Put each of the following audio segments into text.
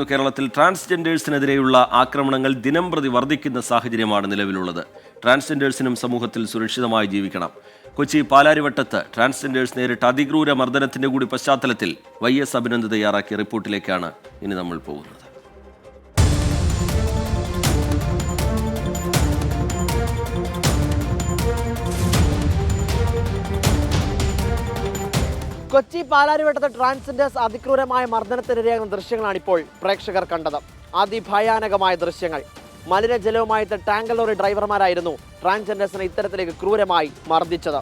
കേരളത്തിൽ ട്രാൻസ്ജെൻഡേഴ്സിനെതിരെയുള്ള ആക്രമണങ്ങൾ ദിനംപ്രതി വർദ്ധിക്കുന്ന സാഹചര്യമാണ് നിലവിലുള്ളത്. ട്രാൻസ്ജെൻഡേഴ്സിനും സമൂഹത്തിൽ സുരക്ഷിതമായി ജീവിക്കണം. കൊച്ചി പാലാരിവട്ടത്ത് ട്രാൻസ്ജെൻഡേഴ്സ് നേരിട്ട അതിക്രൂര മർദ്ദനത്തിന്റെ കൂടി പശ്ചാത്തലത്തിൽ YS അഭിനന്ദ് തയ്യാറാക്കിയ റിപ്പോർട്ടിലേക്കാണ് ഇനി നമ്മൾ പോകുന്നത്. കൊച്ചി പാലാരിവട്ടത്ത് ട്രാൻസ്ജെൻഡേഴ്സ് അതിക്രൂരമായ മർദ്ദനത്തിനിരയാകുന്ന ദൃശ്യങ്ങളാണ് ഇപ്പോൾ പ്രേക്ഷകർ കണ്ടത്. അതിഭയാനകമായ ദൃശ്യങ്ങൾ. മലിനജലവുമായി ടാങ്കർ ലോറി ഡ്രൈവർമാരായിരുന്നു ട്രാൻസ്ജെൻഡേഴ്സിനെ ഇത്തരത്തിലേക്ക് ക്രൂരമായി മർദ്ദിച്ചത്.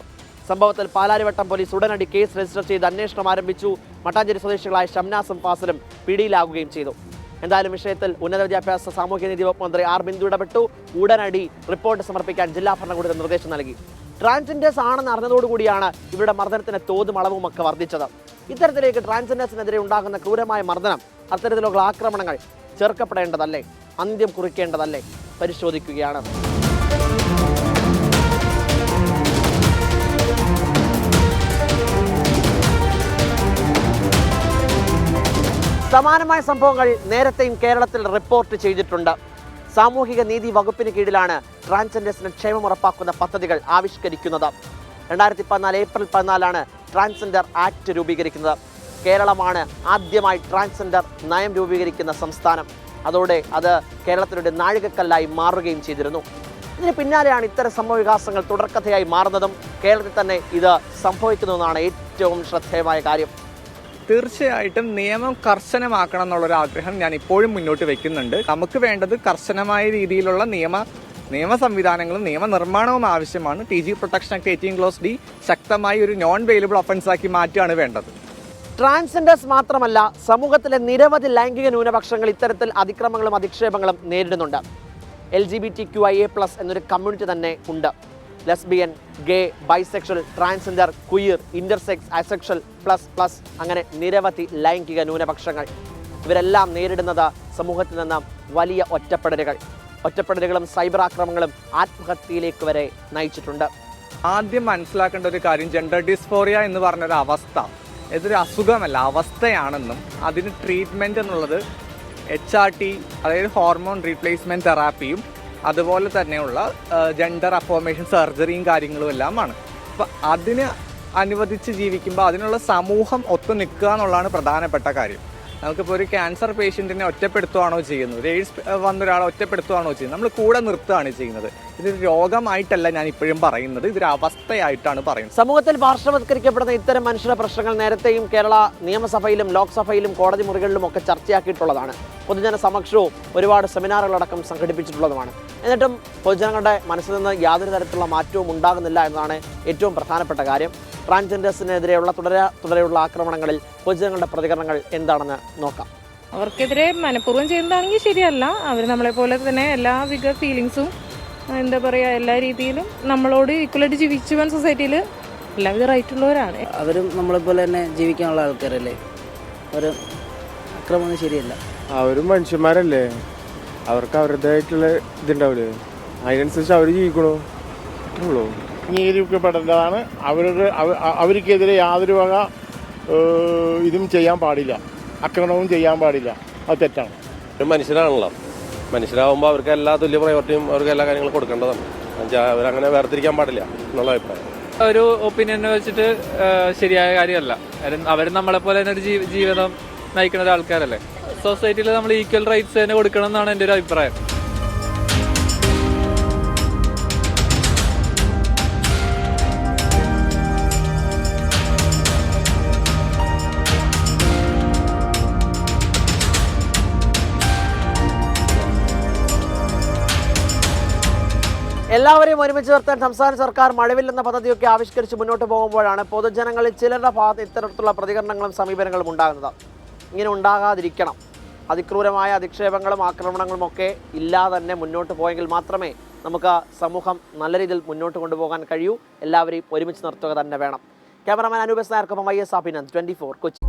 സംഭവത്തിൽ പാലാരിവട്ടം പോലീസ് ഉടനടി കേസ് രജിസ്റ്റർ ചെയ്ത് അന്വേഷണം ആരംഭിച്ചു. മട്ടാഞ്ചേരി സ്വദേശികളായ ഷംനാസും ഫാസിലും പിടിയിലാകുകയും ചെയ്തു. എന്തായാലും വിഷയത്തിൽ ഉന്നത വിദ്യാഭ്യാസ സാമൂഹ്യനീതി വകുപ്പ് മന്ത്രി ആർ ബിന്ദു ഇടപെട്ടു. ഉടനടി റിപ്പോർട്ട് സമർപ്പിക്കാൻ ജില്ലാ ഭരണകൂടത്തിന് നിർദ്ദേശം നൽകി. ട്രാൻസ്ജെൻഡേഴ്സ് ആണെന്ന് അറിഞ്ഞതോടുകൂടിയാണ് ഇവരുടെ മർദ്ദനത്തിന് തോതും അളവും ഒക്കെ വർദ്ധിച്ചത്. ഇത്തരത്തിലേക്ക് ട്രാൻസ്ജെൻഡേഴ്സിനെതിരെ ഉണ്ടാകുന്ന ക്രൂരമായ മർദ്ദനം, അത്തരത്തിലുള്ള ആക്രമണങ്ങൾ ചെറുക്കപ്പെടേണ്ടതല്ലേ? അന്ത്യം കുറിക്കേണ്ടതല്ലേ? പരിശോധിക്കുകയാണ്. സമാനമായ സംഭവങ്ങൾ നേരത്തെയും കേരളത്തിൽ റിപ്പോർട്ട് ചെയ്തിട്ടുണ്ട്. സാമൂഹിക നീതി വകുപ്പിന് കീഴിലാണ് ട്രാൻസ്ജെൻഡേഴ്സിന് ക്ഷേമം ഉറപ്പാക്കുന്ന പദ്ധതികൾ ആവിഷ്കരിക്കുന്നത്. 2014 ഏപ്രിൽ 14 ട്രാൻസ്ജെൻഡർ ആക്ട് രൂപീകരിക്കുന്നത്. കേരളമാണ് ആദ്യമായി ട്രാൻസ്ജെൻഡർ നയം രൂപീകരിക്കുന്ന സംസ്ഥാനം. അതോടെ അത് കേരളത്തിലൊരു നാഴികക്കല്ലായി മാറുകയും ചെയ്തിരുന്നു. ഇതിന് പിന്നാലെയാണ് ഇത്തരം സംഭവ വികാസങ്ങൾ തുടർക്കഥയായി മാറുന്നതും കേരളത്തിൽ തന്നെ ഇത് സംഭവിക്കുന്നതെന്നാണ് ഏറ്റവും ശ്രദ്ധേയമായ കാര്യം. തീർച്ചയായിട്ടും നിയമം കർശനമാക്കണം എന്നുള്ളൊരു ആഗ്രഹം ഞാൻ ഇപ്പോഴും മുന്നോട്ട് വെക്കുന്നുണ്ട്. നമുക്ക് വേണ്ടത് കർശനമായ രീതിയിലുള്ള നിയമ സംവിധാനങ്ങളും നിയമനിർമ്മാണവും ആവശ്യമാണ്. TG പ്രൊട്ടക്ഷൻ ആക്ട് 18(d) ശക്തമായി ഒരു നോൺ വെയിലബിൾ ഒഫൻസ് ആക്കി മാറ്റുകയാണ് വേണ്ടത്. ട്രാൻസ്ജെൻഡേഴ്സ് മാത്രമല്ല, സമൂഹത്തിലെ നിരവധി ലൈംഗിക ന്യൂനപക്ഷങ്ങൾ ഇത്തരത്തിൽ അതിക്രമങ്ങളും അധിക്ഷേപങ്ങളും നേരിടുന്നുണ്ട്. LGBTQIA+ എന്നൊരു കമ്മ്യൂണിറ്റി തന്നെ ഉണ്ട്. Lesbian, gay, bisexual, transgender, queer, intersex, asexual, plus അങ്ങനെ നിരവധി ലൈംഗിക ന്യൂനപക്ഷങ്ങൾ. ഇവരെല്ലാം നേരിടുന്നത് സമൂഹത്തിൽ നിന്ന് വലിയ ഒറ്റപ്പെടലുകളും സൈബർ ആക്രമണങ്ങളും ആത്മഹത്യയിലേക്ക് വരെ നയിച്ചിട്ടുണ്ട്. ആദ്യം മനസ്സിലാക്കേണ്ട ഒരു കാര്യം, ജെൻഡർ ഡിസ്ഫോറിയ എന്ന് പറഞ്ഞൊരു അവസ്ഥ ഇതൊരു അസുഖമല്ല, അവസ്ഥയാണെന്നും അതിന് ട്രീറ്റ്മെൻറ്റ് എന്നുള്ളത് HRT, അതായത് ഹോർമോൺ റീപ്ലേസ്മെൻറ്റ് തെറാപ്പിയും അതുപോലെ തന്നെയുള്ള ജെൻഡർ അഫോർമേഷൻ സർജറിയും കാര്യങ്ങളും എല്ലാമാണ്. അപ്പം അതിന് അനുവദിച്ച് ജീവിക്കുമ്പോൾ അതിനുള്ള സമൂഹം ഒത്തു നിൽക്കുക എന്നുള്ളതാണ് പ്രധാനപ്പെട്ട കാര്യം. നമുക്കിപ്പോൾ ഒരു ക്യാൻസർ പേഷ്യൻറ്റിനെ ഒറ്റപ്പെടുത്തുകയാണോ ചെയ്യുന്നത്, ഒരു എയ്ഡ്സ് വന്ന ഒരാളെ ഒറ്റപ്പെടുത്തുകയാണോ ചെയ്യുന്നത്, നമ്മൾ കൂടെ നിർത്തുകയാണ് ചെയ്യുന്നത്. ഇതൊരു രോഗമായിട്ടല്ല ഞാൻ ഇപ്പോഴും പറയുന്നത്, ഇതൊരു അവസ്ഥയായിട്ടാണ് പറയുന്നത്. സമൂഹത്തിൽ പാർശ്വവത്കരിക്കപ്പെടുന്ന ഇത്തരം മനുഷ്യരുടെ പ്രശ്നങ്ങൾ നേരത്തെയും കേരള നിയമസഭയിലും ലോക്സഭയിലും കോടതി മുറികളിലും ഒക്കെ ചർച്ചയാക്കിയിട്ടുള്ളതാണ്. പൊതുജന സമക്ഷവും ഒരുപാട് സെമിനാറുകളടക്കം സംഘടിപ്പിച്ചിട്ടുള്ളതുമാണ്. എന്നിട്ടും പൊതുജനങ്ങളുടെ മനസ്സിൽ നിന്ന് യാതൊരു തരത്തിലുള്ള മാറ്റവും ഉണ്ടാകുന്നില്ല എന്നതാണ് ഏറ്റവും പ്രധാനപ്പെട്ട കാര്യം. ട്രാൻസ്ജെൻഡേഴ്സിനെതിരെയുള്ള തുടരെയുള്ള ആക്രമണങ്ങളിൽ പൊതുജനങ്ങളുടെ പ്രതികരണങ്ങൾ എന്താണെന്ന് നോക്കാം. അവർക്കെതിരെ മനഃപൂർവ്വം ചെയ്യുന്നതാണെങ്കിൽ ശരിയല്ല. അവർ നമ്മളെപ്പോലെ തന്നെ എല്ലാവിധ ഫീലിങ്സും എന്താ പറയുക, എല്ലാ രീതിയിലും നമ്മളോട് ഈക്വലായിട്ട് ജീവിച്ചു പോകാൻ സൊസൈറ്റിയിൽ എല്ലാവിധ റൈറ്റുള്ളവരാണ്. അവരും നമ്മളെപ്പോലെ തന്നെ ജീവിക്കാനുള്ള ആൾക്കാരല്ലേ. അവർ അക്രമമൊന്നും ശരിയല്ല. അവരും മനുഷ്യന്മാരല്ലേ, അവർക്ക് അവരുടേതായിട്ടുള്ള ഇതുണ്ടാവില്ലേ, അതിനനുസരിച്ച് അവർ ജീവിക്കണോ ഉള്ളൂ. അംഗീകരിക്കപ്പെടേണ്ടതാണ്. അവർക്കെതിരെ യാതൊരു വക ഇതും ചെയ്യാൻ പാടില്ല, ആക്രമണവും ചെയ്യാൻ പാടില്ല. അത് തെറ്റാണ്. മനുഷ്യരാണല്ലോ, മനുഷ്യരാകുമ്പോൾ അവർക്ക് എല്ലാ തുല്യ പ്രയോറിറ്റിയും അവർക്ക് എല്ലാ കാര്യങ്ങളും കൊടുക്കേണ്ടതാണ്. അവരങ്ങനെ വേർതിരിക്കാൻ പാടില്ല എന്നുള്ള അഭിപ്രായം. ഒരു ഒപ്പീനിയൻ വെച്ചിട്ട് ശരിയായ കാര്യമല്ല. അവർ നമ്മളെപ്പോലെ തന്നെ ഒരു ജീവിതം നയിക്കുന്ന ആൾക്കാരല്ലേ. സൊസൈറ്റിയിൽ നമ്മൾ ഈക്വൽ റൈറ്റ്സ് തന്നെ കൊടുക്കണം എന്നാണ് എൻ്റെ ഒരു അഭിപ്രായം. എല്ലാവരെയും ഒരുമിച്ച് നിർത്താൻ സംസ്ഥാന സർക്കാർ മഴവിൽ എന്ന പദ്ധതിയൊക്കെ ആവിഷ്കരിച്ച് മുന്നോട്ട് പോകുമ്പോഴാണ് പൊതുജനങ്ങളിൽ ചിലരുടെ ഭാഗത്ത് ഇത്തരത്തിലുള്ള പ്രതികരണങ്ങളും സമീപനങ്ങളും ഉണ്ടാകുന്നത്. ഇങ്ങനെ ഉണ്ടാകാതിരിക്കണം. അതിക്രൂരമായ അധിക്ഷേപങ്ങളും ആക്രമണങ്ങളും ഒക്കെ ഇല്ലാതെ തന്നെ മുന്നോട്ട് പോയെങ്കിൽ മാത്രമേ നമുക്ക് സമൂഹം നല്ല രീതിയിൽ മുന്നോട്ട് കൊണ്ടുപോകാൻ കഴിയൂ. എല്ലാവരെയും ഒരുമിച്ച് നിർത്തുക തന്നെ വേണം. ക്യാമറാമാൻ അനൂപ് നായർക്കൊപ്പം YS അഭിനന്ദ്, 24 കൊച്ചി.